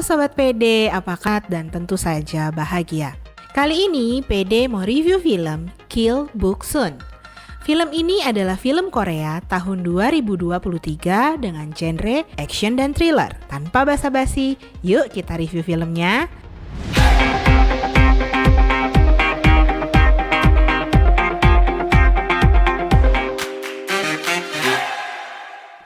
Sobat PD, apakah dan tentu saja bahagia. Kali ini PD mau review film Kill Boksun. Film ini adalah film Korea tahun 2023 dengan genre action dan thriller. Tanpa basa-basi, yuk kita review filmnya.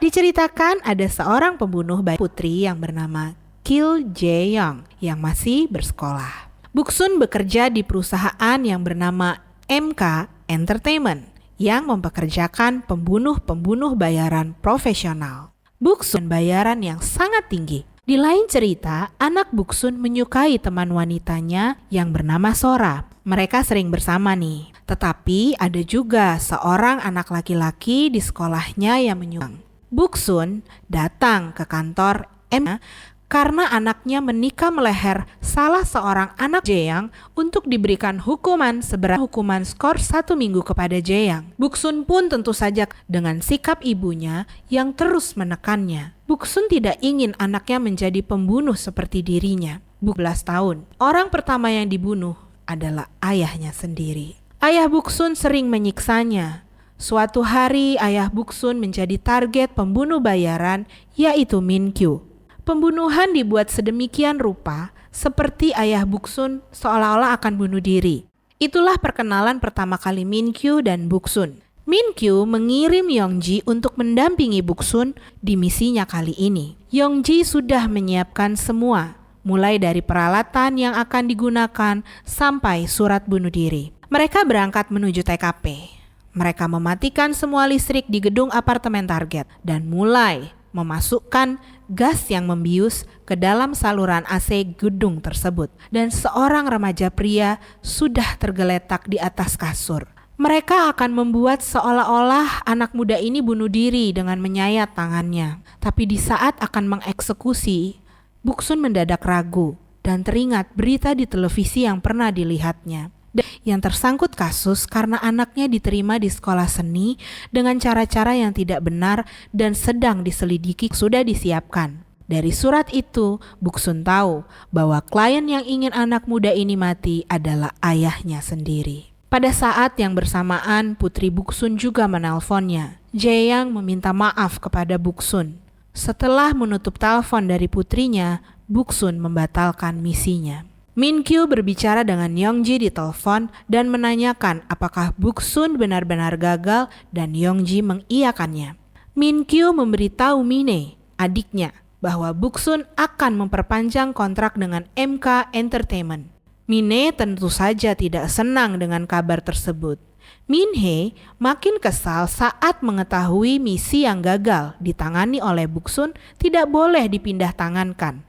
Diceritakan ada seorang pembunuh bayi putri yang bernama Kim Jae-young yang masih bersekolah. Boksun bekerja di perusahaan yang bernama MK Entertainment yang mempekerjakan pembunuh-pembunuh bayaran profesional. Boksun bayaran yang sangat tinggi. Di lain cerita, anak Boksun menyukai teman wanitanya yang bernama Sora. Mereka sering bersama nih. Tetapi ada juga seorang anak laki-laki di sekolahnya yang menyukai. Boksun datang ke kantor MK karena anaknya menikam leher salah seorang anak Jae-young untuk diberikan hukuman seberat hukuman skor 1 minggu kepada Jae-young. Boksun pun tentu saja dengan sikap ibunya yang terus menekannya. Boksun tidak ingin anaknya menjadi pembunuh seperti dirinya. 12 tahun. Orang pertama yang dibunuh adalah ayahnya sendiri. Ayah Boksun sering menyiksanya. Suatu hari ayah Boksun menjadi target pembunuh bayaran yaitu Min-kyu. Pembunuhan dibuat sedemikian rupa seperti ayah Boksun seolah-olah akan bunuh diri. Itulah perkenalan pertama kali Min-kyu dan Boksun. Min-kyu mengirim Young-ji untuk mendampingi Boksun di misinya kali ini. Young-ji sudah menyiapkan semua, mulai dari peralatan yang akan digunakan sampai surat bunuh diri. Mereka berangkat menuju TKP. Mereka mematikan semua listrik di gedung apartemen target dan mulai memasukkan gas yang membius ke dalam saluran AC gedung tersebut. Dan seorang remaja pria sudah tergeletak di atas kasur. Mereka akan membuat seolah-olah anak muda ini bunuh diri dengan menyayat tangannya. Tapi di saat akan mengeksekusi, Boksun mendadak ragu dan teringat berita di televisi yang pernah dilihatnya. Yang tersangkut kasus karena anaknya diterima di sekolah seni dengan cara-cara yang tidak benar dan sedang diselidiki sudah disiapkan. Dari surat itu, Boksun tahu bahwa klien yang ingin anak muda ini mati adalah ayahnya sendiri. Pada saat yang bersamaan, putri Boksun juga menelponnya. Jae-young meminta maaf kepada Boksun. Setelah menutup telepon dari putrinya, Boksun membatalkan misinya. Min-kyu berbicara dengan Young-ji di telepon dan menanyakan apakah Boksun benar-benar gagal dan Young-ji mengiyakannya. Min-kyu memberitahu Min-hye, adiknya, bahwa Boksun akan memperpanjang kontrak dengan MK Entertainment. Min-hye tentu saja tidak senang dengan kabar tersebut. Min-hye makin kesal saat mengetahui misi yang gagal ditangani oleh Boksun tidak boleh dipindah tangankan.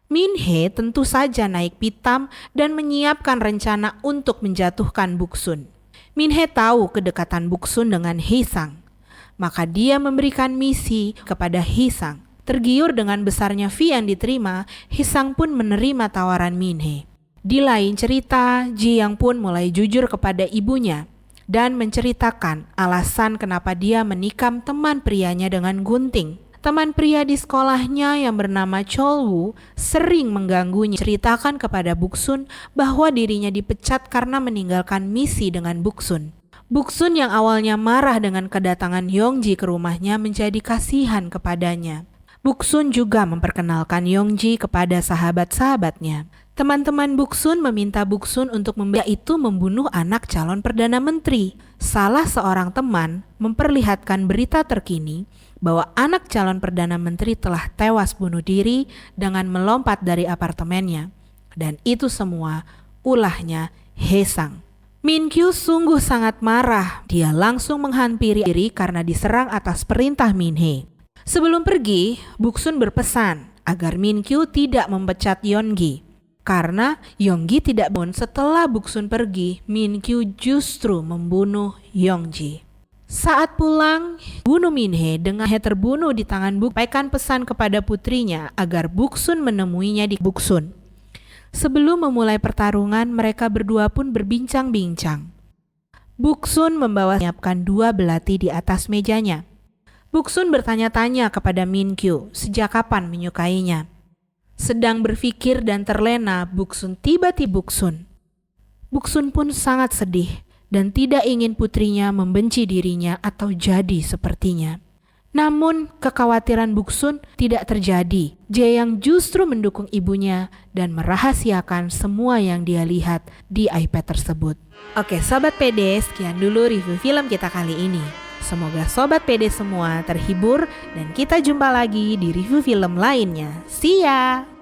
Min-hye tentu saja naik pitam dan menyiapkan rencana untuk menjatuhkan Boksun. Min-hye tahu kedekatan Boksun dengan Hye-sang, maka dia memberikan misi kepada Hye-sang. Tergiur dengan besarnya fee yang diterima, Hye-sang pun menerima tawaran Min-hye. Di lain cerita, Ji-young pun mulai jujur kepada ibunya dan menceritakan alasan kenapa dia menikam teman prianya dengan gunting. Teman pria di sekolahnya yang bernama Chol-woo sering mengganggunya. Ceritakan kepada Boksun bahwa dirinya dipecat karena meninggalkan misi dengan Boksun. Boksun yang awalnya marah dengan kedatangan Young-ji ke rumahnya menjadi kasihan kepadanya. Boksun juga memperkenalkan Young-ji kepada sahabat-sahabatnya. Teman-teman Boksun meminta Boksun untuk membunuh anak calon Perdana Menteri. Salah seorang teman memperlihatkan berita terkini bahwa anak calon Perdana Menteri telah tewas bunuh diri dengan melompat dari apartemennya. Dan itu semua ulahnya Hye-sang. Min-kyu sungguh sangat marah. Dia langsung menghampiri diri karena diserang atas perintah Min-hye. Sebelum pergi, Boksun berpesan agar Min-kyu tidak memecat Young-gi. Karena Young-gi tidak bangun setelah Boksun pergi, Min-kyu justru membunuh Young-ji. Saat pulang, bunuh Min-hye dengan terbunuh di tangan Boksun. Sampaikan pesan kepada putrinya agar Boksun menemuinya di Boksun. Sebelum memulai pertarungan, mereka berdua pun berbincang-bincang. Boksun menyiapkan 2 belati di atas mejanya. Boksun bertanya-tanya kepada Min-kyu sejak kapan menyukainya. Sedang berpikir dan terlena, Buksun tiba-tiba Buksun pun sangat sedih dan tidak ingin putrinya membenci dirinya atau jadi sepertinya. Namun kekhawatiran Buksun tidak terjadi. Jaeyang justru mendukung ibunya dan merahasiakan semua yang dia lihat di iPad tersebut. Oke Sobat PD, sekian dulu review film kita kali ini. Semoga Sobat PD semua terhibur dan kita jumpa lagi di review film lainnya. See ya!